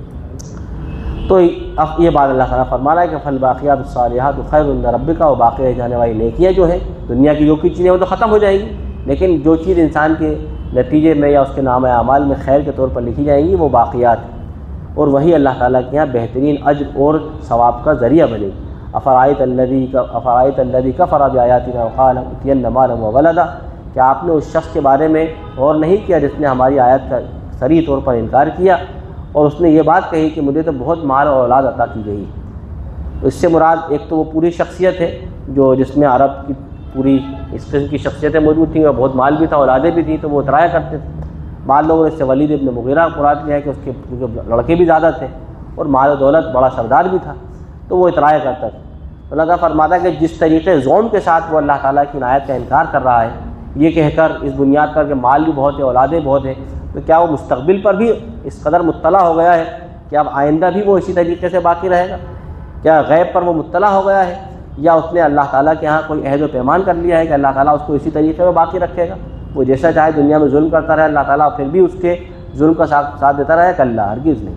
تو اب یہ بات اللہ تعالیٰ فرما رہا ہے کہ فالباقیات الصالحات خیر عند ربک، اور باقی رہ جانے والی نیکیاں جو ہیں دنیا کی جو کچھ چیزیں وہ تو ختم ہو جائیں گی، لیکن جو چیز انسان کے نتیجے میں یا اس کے نامہ اعمال میں خیر کے طور پر لکھی جائیں گی وہ باقیات ہیں، اور وہی اللہ تعالیٰ کے یہاں بہترین اجر اور ثواب کا ذریعہ بنے گی۔ افرأیت الذی کفر بآیاتنا وقال ائتین مالا وولدا، کہ آپ نے اس شخص کے بارے میں غور نہیں کیا جس نے ہماری آیت کا صریح طور پر انکار کیا اور اس نے یہ بات کہی کہ مجھے تو بہت مال اور اولاد عطا کی گئی۔ اس سے مراد ایک تو وہ پوری شخصیت ہے جس میں عرب کی پوری اس قسم کی شخصیتیں موجود تھیں اور بہت مال بھی تھا، اولادیں بھی تھیں، تو وہ اترایا کرتے تھے۔ بعض لوگوں نے اس سے ولید ابن مغیرہ مراد لیا ہے کہ اس کے لڑکے بھی زیادہ تھے اور مال و دولت بڑا سردار بھی تھا، تو وہ اترایا کرتا تھا۔ اللہ تعالیٰ فرماتا ہے کہ جس طریقے زوم کے ساتھ وہ اللہ تعالیٰ کی عنایت کا انکار کر رہا ہے، یہ کہہ کر اس بنیاد پر کہ مال بھی بہت ہے، اولادیں بہت ہیں، تو کیا وہ مستقبل پر بھی اس قدر مطلع ہو گیا ہے کہ اب آئندہ بھی وہ اسی طریقے سے باقی رہے گا؟ کیا غیب پر وہ مطلع ہو گیا ہے، یا اس نے اللہ تعالیٰ کے ہاں کوئی عہد و پیمان کر لیا ہے کہ اللہ تعالیٰ اس کو اسی طریقے میں باقی رکھے گا، وہ جیسا چاہے دنیا میں ظلم کرتا رہے اللہ تعالیٰ پھر بھی اس کے ظلم کا ساتھ دیتا رہے؟ کلّا، ہرگز نہیں۔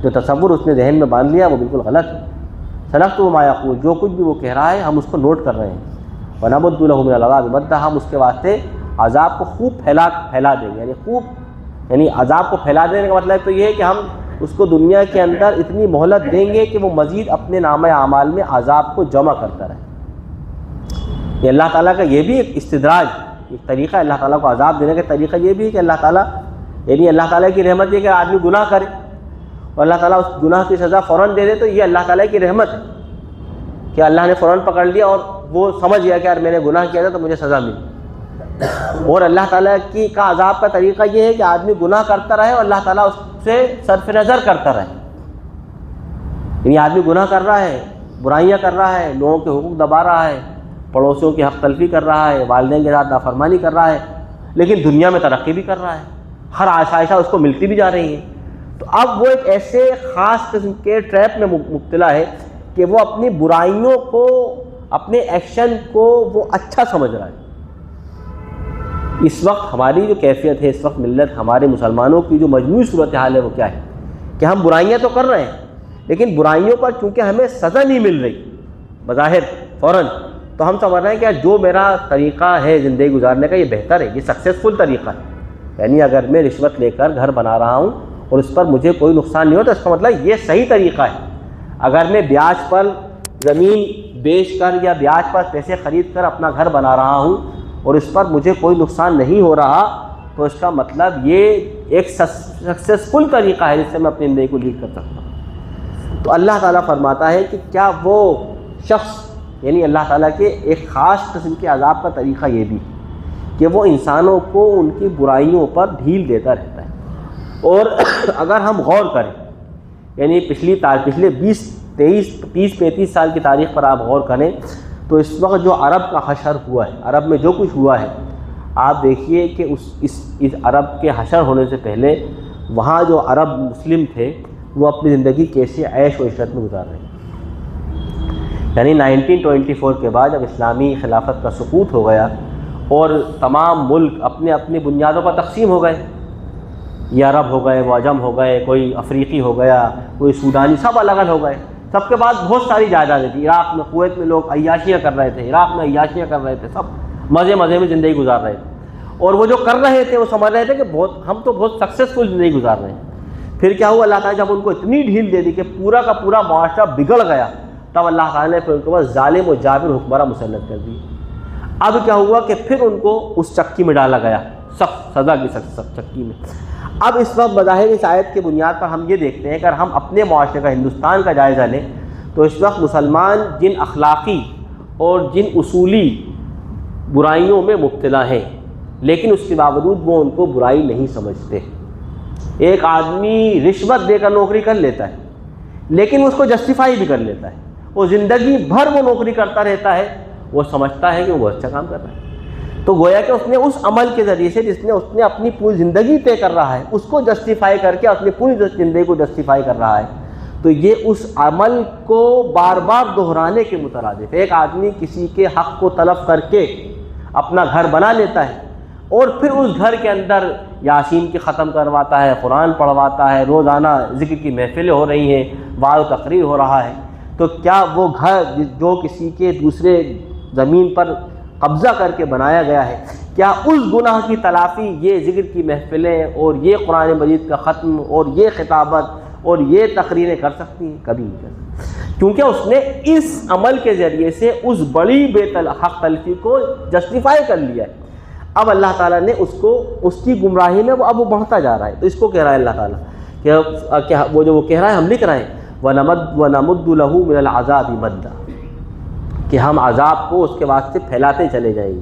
جو تصور اس نے ذہن میں باندھ لیا وہ بالکل غلط ہے۔ سنکتب ما یقول، جو کچھ بھی وہ کہہ رہا ہے ہم اس کو نوٹ کر رہے ہیں۔ ونمد له من العذاب مدا، ہم اس کے واسطے عذاب کو خوب پھیلا دیں گے، یعنی عذاب کو پھیلا دینے کا مطلب تو یہ ہے کہ ہم اس کو دنیا کے اندر اتنی مہلت دیں گے کہ وہ مزید اپنے نامہ اعمال میں عذاب کو جمع کرتا رہے۔ یہ اللہ تعالیٰ کا یہ بھی ایک استدراج، ایک طریقہ، اللہ تعالیٰ کو عذاب دینے کا طریقہ یہ بھی ہے کہ اللہ تعالیٰ، یعنی اللہ تعالیٰ کی رحمت یہ کہ آدمی گناہ کرے اور اللہ تعالیٰ اس گناہ کی سزا فوراً دے دے، تو یہ اللہ تعالیٰ کی رحمت ہے کہ اللہ نے فوراً پکڑ لیا اور وہ سمجھ گیا کہ یار میں نے گناہ کیا تھا تو مجھے سزا ملی۔ اور اللہ تعالیٰ کا عذاب کا طریقہ یہ ہے کہ آدمی گناہ کرتا رہے اور اللہ تعالیٰ اس سے صرف نظر کرتا رہے، یعنی آدمی گناہ کر رہا ہے، برائیاں کر رہا ہے، لوگوں کے حقوق دبا رہا ہے، پڑوسیوں کی حق تلفی کر رہا ہے، والدین کے ساتھ نافرمانی کر رہا ہے، لیکن دنیا میں ترقی بھی کر رہا ہے، ہر آسائشہ اس کو ملتی بھی جا رہی ہے۔ تو اب وہ ایک ایسے خاص قسم کے ٹریپ میں مبتلا ہے کہ وہ اپنی برائیوں کو، اپنے ایکشن کو وہ اچھا سمجھ رہا ہے۔ اس وقت ہماری جو کیفیت ہے، اس وقت ملت ہمارے مسلمانوں کی جو مجموعی صورتحال ہے وہ کیا ہے کہ ہم برائیاں تو کر رہے ہیں، لیکن برائیوں پر چونکہ ہمیں سزا نہیں مل رہی بظاہر فوراً، تو ہم سمجھ رہے ہیں کہ جو میرا طریقہ ہے زندگی گزارنے کا یہ بہتر ہے، یہ سکسیزفل طریقہ ہے، یعنی اگر میں رشوت لے کر گھر بنا رہا ہوں اور اس پر مجھے کوئی نقصان نہیں ہوتا، اس کا مطلب یہ صحیح طریقہ ہے۔ اگر میں بیاج پر زمین بیچ کر یا بیاج پر پیسے خرید کر اپنا گھر بنا رہا ہوں اور اس پر مجھے کوئی نقصان نہیں ہو رہا، تو اس کا مطلب یہ ایک سکسیزفل طریقہ ہے جس سے میں اپنی زندگی کو لیڈ کر سکتا ہوں۔ تو اللہ تعالیٰ فرماتا ہے کہ کیا وہ شخص، یعنی اللہ تعالیٰ کے ایک خاص قسم کے عذاب کا طریقہ یہ بھی کہ وہ انسانوں کو ان کی برائیوں پر ڈھیل دیتا رہتا ہے۔ اور اگر ہم غور کریں، یعنی پچھلے 30-35 سال کی تاریخ پر آپ غور کریں، تو اس وقت جو عرب کا حشر ہوا ہے، عرب میں جو کچھ ہوا ہے، آپ دیکھیے کہ اس عرب کے حشر ہونے سے پہلے وہاں جو عرب مسلم تھے وہ اپنی زندگی کیسے عیش و عشرت میں گزار رہے ہیں۔ یعنی 1924 کے بعد جب اسلامی خلافت کا سقوط ہو گیا اور تمام ملک اپنے اپنی بنیادوں پر تقسیم ہو گئے، یہ عرب ہو گئے، وہ عجم ہو گئے، کوئی افریقی ہو گیا، کوئی سودانی، سب الگ الگ ہو گئے۔ سب کے بعد بہت ساری جائیدادیں تھیں، عراق میں، کویت میں لوگ عیاشیاں کر رہے تھے، عراق میں عیاشیاں کر رہے تھے، سب مزے میں زندگی گزار رہے تھے، اور وہ جو کر رہے تھے وہ سمجھ رہے تھے کہ ہم تو بہت سکسیزفل زندگی گزار رہے ہیں۔ پھر کیا ہوا، اللہ تعالیٰ جب ان کو اتنی ڈھیل دے دی کہ پورا کا پورا معاشرہ بگڑ گیا، تب اللہ تعالیٰ نے پھر ان کے بعد ظالم و جابر حکمراں مسلط کر دی۔ اب کیا ہوا کہ پھر ان کو اس چکی میں ڈالا گیا، سخت سزا کی سخت چکی میں۔ اب اس وقت بظاہر اس آیت کی بنیاد پر ہم یہ دیکھتے ہیں کہ اگر ہم اپنے معاشرے کا، ہندوستان کا جائزہ لیں، تو اس وقت مسلمان جن اخلاقی اور جن اصولی برائیوں میں مبتلا ہیں، لیکن اس کے باوجود وہ ان کو برائی نہیں سمجھتے۔ ایک آدمی رشوت دے کر نوکری کر لیتا ہے، لیکن اس کو جسٹیفائی بھی کر لیتا ہے، وہ زندگی بھر وہ نوکری کرتا رہتا ہے، وہ سمجھتا ہے کہ وہ اچھا کام کر رہا ہے۔ تو گویا کہ اس نے اس عمل کے ذریعے سے جس نے اس نے اپنی پوری زندگی طے کر رہا ہے، اس کو جسٹیفائی کر کے اپنی پوری زندگی کو جسٹیفائی کر رہا ہے، تو یہ اس عمل کو بار بار دہرانے کے مترادف ہے۔ ایک آدمی کسی کے حق کو تلف کر کے اپنا گھر بنا لیتا ہے اور پھر اس گھر کے اندر یاسین کی ختم کرواتا ہے، قرآن پڑھواتا ہے، روزانہ ذکر کی محفلیں ہو رہی ہیں، وعظ و تقریر ہو رہا ہے، تو کیا وہ گھر جو کسی کے دوسرے زمین پر قبضہ کر کے بنایا گیا ہے، کیا اس گناہ کی تلافی یہ ذکر کی محفلیں اور یہ قرآن مجید کا ختم اور یہ خطابت اور یہ تقریریں کر سکتی ہیں؟ کبھی نہیں کر سکتی، کیونکہ اس نے اس عمل کے ذریعے سے اس بڑی حق تلفی کو جسٹیفائی کر لیا ہے۔ اب اللہ تعالیٰ نے اس کو، اس کی گمراہی میں اب وہ بڑھتا جا رہا ہے، تو اس کو کہہ رہا ہے اللہ تعالیٰ کہ وہ جو وہ کہہ رہا ہے ہم لکھ رہے ہیں وَنَمُدُّ لَهُ مِنَ الْعَذَابِ مَدًّا، کہ ہم عذاب کو اس کے واسطے پھیلاتے چلے جائیں گے۔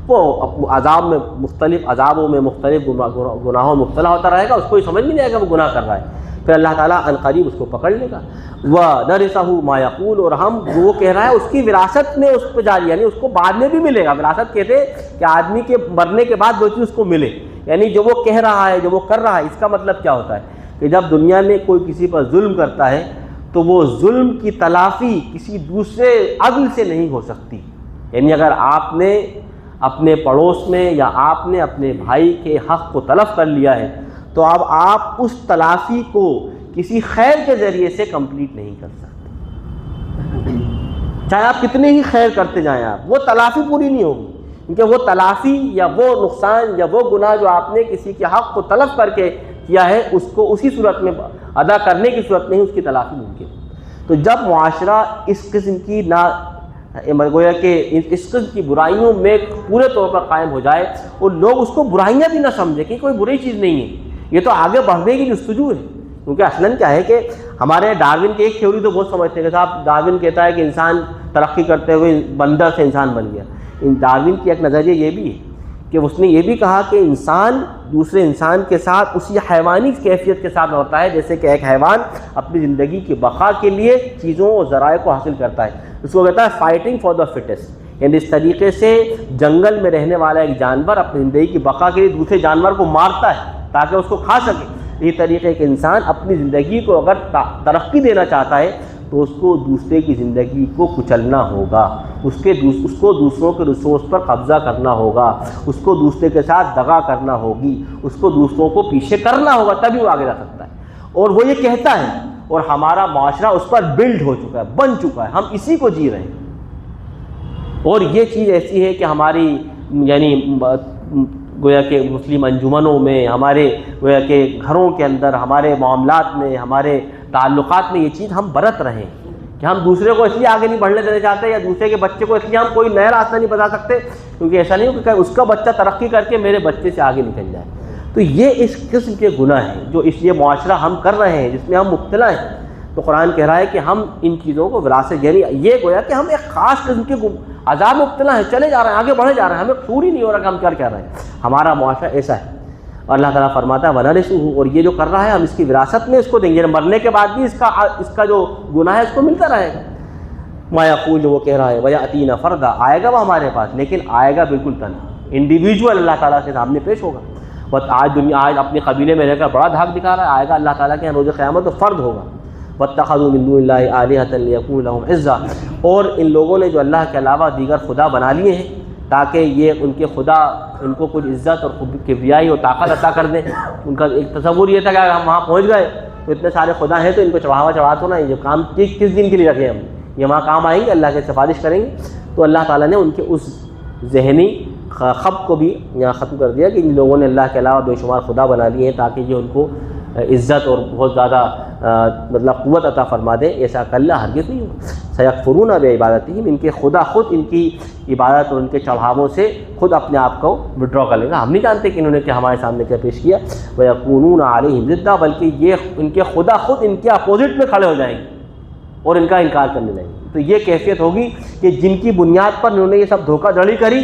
وہ عذاب میں مختلف عذابوں میں مختلف گناہوں میں مبتلا ہوتا رہے گا، اس کو یہ سمجھ نہیں آئے گا وہ گناہ کر رہا ہے، پھر اللہ تعالیٰ عنقریب اس کو پکڑ لے گا۔ وَنَرِثُهُ مَا يَقُولُ، اور ہم وہ کہہ رہا ہے اس کی وراثت میں اس پہ جاری، یعنی اس کو بعد میں بھی ملے گا۔ وراثت کہتے ہیں کہ آدمی کے مرنے کے بعد وہ چیز اس کو ملے، یعنی جو وہ کہہ رہا ہے، جو وہ کر رہا ہے، اس کا مطلب کیا ہوتا ہے کہ جب دنیا میں کوئی کسی پر ظلم کرتا ہے تو وہ ظلم کی تلافی کسی دوسرے عدل سے نہیں ہو سکتی. یعنی اگر آپ نے اپنے پڑوس میں یا آپ نے اپنے بھائی کے حق کو تلف کر لیا ہے تو اب آپ اس تلافی کو کسی خیر کے ذریعے سے کمپلیٹ نہیں کر سکتے. چاہے آپ کتنے ہی خیر کرتے جائیں آپ، وہ تلافی پوری نہیں ہوگی، کیونکہ وہ تلافی یا وہ نقصان یا وہ گناہ جو آپ نے کسی کے حق کو تلف کر کے کیا ہے اس کو اسی صورت میں ادا کرنے کی صورت میں ہی اس کی تلافی ممکن. تو جب معاشرہ اس قسم کی گویا کہ اس قسم کی برائیوں میں پورے طور پر قائم ہو جائے اور لوگ اس کو برائیاں بھی نہ سمجھیں کہ کوئی بری چیز نہیں ہے، یہ تو آگے بڑھنے کی جستجو ہے. کیونکہ اصلاً کیا ہے کہ ہمارے ڈارون کی ایک تھیوری تو بہت سمجھتے ہیں کہ صاحب ڈارون کہتا ہے کہ انسان ترقی کرتے ہوئے بندر سے انسان بن گیا. ڈارون کی ایک نظریہ یہ بھی ہے کہ اس نے یہ بھی کہا کہ انسان دوسرے انسان کے ساتھ اسی حیوانی کیفیت کے ساتھ ہوتا ہے جیسے کہ ایک حیوان اپنی زندگی کی بقا کے لیے چیزوں اور ذرائع کو حاصل کرتا ہے. اس کو کہتا ہے فائٹنگ فار دا فٹسٹ. یعنی اس طریقے سے جنگل میں رہنے والا ایک جانور اپنی زندگی کی بقا کے لیے دوسرے جانور کو مارتا ہے تاکہ اس کو کھا سکے. یہ طریقے کہ انسان اپنی زندگی کو اگر ترقی دینا چاہتا ہے تو اس کو دوسرے کی زندگی کو کچلنا ہوگا، اس کو دوسروں کے ریسورس پر قبضہ کرنا ہوگا، اس کو دوسرے کے ساتھ دغا کرنا ہوگی، اس کو دوسروں کو پیچھے کرنا ہوگا، تبھی وہ آگے جا سکتا ہے. اور وہ یہ کہتا ہے اور ہمارا معاشرہ اس پر بلڈ ہو چکا ہے، بن چکا ہے، ہم اسی کو جی رہے ہیں. اور یہ چیز ایسی ہے کہ ہماری یعنی گویا کہ مسلم انجمنوں میں، ہمارے گویا کہ گھروں کے اندر، ہمارے معاملات میں، ہمارے تعلقات میں یہ چیز ہم برت رہے ہیں کہ ہم دوسرے کو اس لیے آگے نہیں بڑھنے دینا چاہتے یا دوسرے کے بچے کو اس لیے ہم کوئی نیا راستہ نہیں بتا سکتے کیونکہ ایسا نہیں ہو کہ اس کا بچہ ترقی کر کے میرے بچے سے آگے نکل جائے. تو یہ اس قسم کے گناہ ہیں جو اس لیے معاشرہ ہم کر رہے ہیں، جس میں ہم مبتلا ہیں. تو قرآن کہہ رہا ہے کہ ہم ان چیزوں کو وراثت، یعنی یہ گویا کہ ہم ایک خاص قسم کے عذاب میں مبتلا ہیں، چلے جا رہے ہیں، آگے بڑھے جا رہے ہیں، ہمیں شعور ہی نہیں ہو رہا کہ ہم کیا رہے ہیں. ہمارا معاشرہ ایسا ہے. اور اللہ تعالیٰ فرماتا ہے وَنَرِثُهُ، اور یہ جو کر رہا ہے ہم اس کی وراثت میں اس کو دیں گے، مرنے کے بعد بھی اس کا جو گناہ ہے اس کو ملتا رہے گا. ما یقول، جو وہ کہہ رہا ہے وَيَأْتِينَ فَرْدًا، آئے گا وہ ہمارے پاس، لیکن آئے گا بالکل تنہا، انڈیویجول اللہ تعالیٰ کے سامنے پیش ہوگا. آج اپنے قبیلے میں رہ کر بڑا دھاک دکھا رہا ہے، آئے گا اللہ تعالیٰ کے روز قیامت تو فرد ہوگا. وَاتَّخَذُوا مِن دُونِ اللَّهِ آلِهَةً لِيَكُونَ لَهُمْ عِزًّا، اور ان لوگوں نے جو اللہ کے علاوہ دیگر خدا بنا لیے ہیں تاکہ یہ ان کے خدا ان کو کچھ عزت اور کبریائی اور طاقت عطا کر دیں. ان کا ایک تصور یہ تھا کہ اگر ہم وہاں پہنچ گئے تو اتنے سارے خدا ہیں تو ان کو چڑھا تو نا، یہ کام کس دن کے لیے رکھے ہم، یہ وہاں کام آئیں گے، اللہ کی سفارش کریں گے. تو اللہ تعالیٰ نے ان کے اس ذہنی خب کو بھی یہاں ختم کر دیا کہ ان لوگوں نے اللہ کے علاوہ بے شمار خدا بنا لیے ہیں تاکہ یہ ان کو عزت اور بہت زیادہ مطلب قوت عطا فرما دے. ایسا کلّا ہرگز نہیں ہوگا. سیکفرون بعبادتہم، ان کے خدا خود ان کی عبادت اور ان کے چڑھاووں سے خود اپنے آپ کو وڈرا کر لے گا. ہم نہیں جانتے کہ انہوں نے کیا ہمارے سامنے کیا پیش کیا. وَيَكُونُونَ عَلَيْهِمْ ضِدًّا، بلکہ یہ ان کے خدا خود ان کے اپوزٹ میں کھڑے ہو جائیں گے اور ان کا انکار کرنے لگیں گے. تو یہ کیفیت ہوگی کہ جن کی بنیاد پر انہوں نے یہ سب دھوکہ دھڑی کری،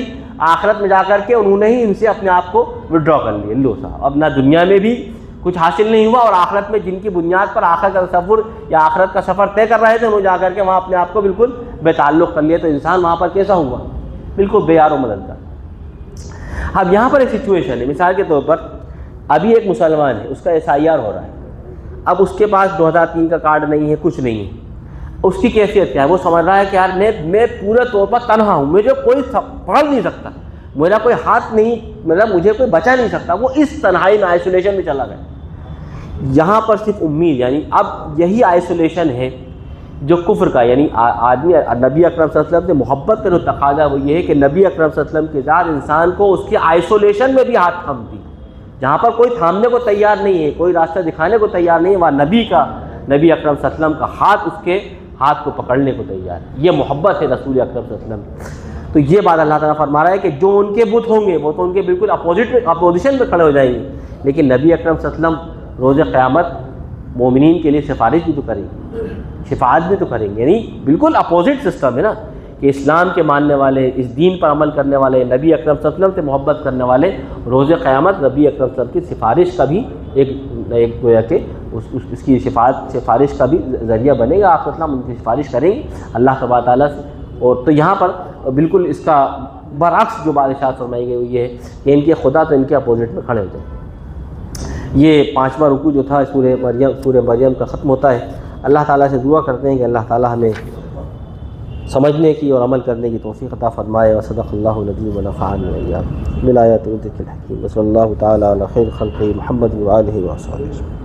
آخرت میں جا کر کے انہوں نے ہی ان سے اپنے آپ کو وڈرا کر لیا. لو صاحب، اب نہ دنیا میں بھی کچھ حاصل نہیں ہوا اور آخرت میں جن کی بنیاد پر آخرت کا تصور یا آخرت کا سفر طے کر رہے تھے انہوں جا کر کے وہاں اپنے آپ کو بالکل بے تعلق کر لیا. تو انسان وہاں پر کیسا ہوا؟ بالکل بے یار و مددگار. اب یہاں پر ایک سچویشن ہے، مثال کے طور پر ابھی ایک مسلمان ہے، اس کا SIR ہو رہا ہے. اب اس کے پاس 2003 کا کارڈ نہیں ہے، کچھ نہیں ہے. اس کی کیفیت کیا ہے؟ وہ سمجھ رہا ہے کہ یار میں پورے طور پر تنہا ہوں، مجھے کوئی پکڑ نہیں سکتا، میرا کوئی ہاتھ نہیں، مطلب مجھے کوئی بچا نہیں سکتا. وہ اس تنہائی میں آئسولیشن میں چلا گیا. یہاں پر صرف امید، یعنی اب یہی آئسولیشن ہے جو کفر کا، یعنی آدمی نبی اکرم صلی اللہ علیہ وسلم سے محبت کا جو تقاضا وہ یہ ہے کہ نبی اکرم صلی اللہ علیہ وسلم کی ذات انسان کو اس کی آئسولیشن میں بھی ہاتھ تھامتی. جہاں پر کوئی تھامنے کو تیار نہیں ہے، کوئی راستہ دکھانے کو تیار نہیں ہے، وہاں نبی اکرم صلی اللہ علیہ وسلم کا ہاتھ اس کے ہاتھ کو پکڑنے کو تیار ہے. یہ محبت ہے رسول اکرم صلی اللہ علیہ وسلم. تو یہ بات اللہ تعالیٰ فرما رہا ہے کہ جو ان کے بت ہوں گے وہ تو ان کے بالکل اپوزیشن میں کھڑے ہو جائیں گے، لیکن نبی اکرم صلی اللہ علیہ وسلم روز قیامت مومنین کے لیے سفارش بھی تو کریں گے، شفاعت بھی تو کریں گے. یعنی بالکل اپوزٹ سسٹم ہے نا کہ اسلام کے ماننے والے، اس دین پر عمل کرنے والے، نبی اکرم صلی اللہ علیہ وسلم سے محبت کرنے والے روز قیامت نبی اکرم صلی اللہ علیہ وسلم کی سفارش کا بھی ایک گویا کہ اس کی سفارش کا بھی ذریعہ بنے گا. آپ اسلام ان کی سفارش کریں گے اللہ تبارک تعالیٰ سے. اور تو یہاں پر بالکل اس کا برعکس جو بادشاہ فرمائی گئی یہ ہے کہ ان کے خدا تو ان کے اپوزٹ میں کھڑے ہوتے ہیں. یہ 5واں رکوع جو تھا سورہ مریم کا ختم ہوتا ہے. اللہ تعالیٰ سے دعا کرتے ہیں کہ اللہ تعالیٰ ہمیں سمجھنے کی اور عمل کرنے کی توفیق عطا فرمائے. وصدق اللہ العظیم ونفعنی وإیاکم بالآیات والذکر الحکیم. وصلی اللہ تعالیٰ علی خیر خلقہ محمد وآلہ وصحبہ.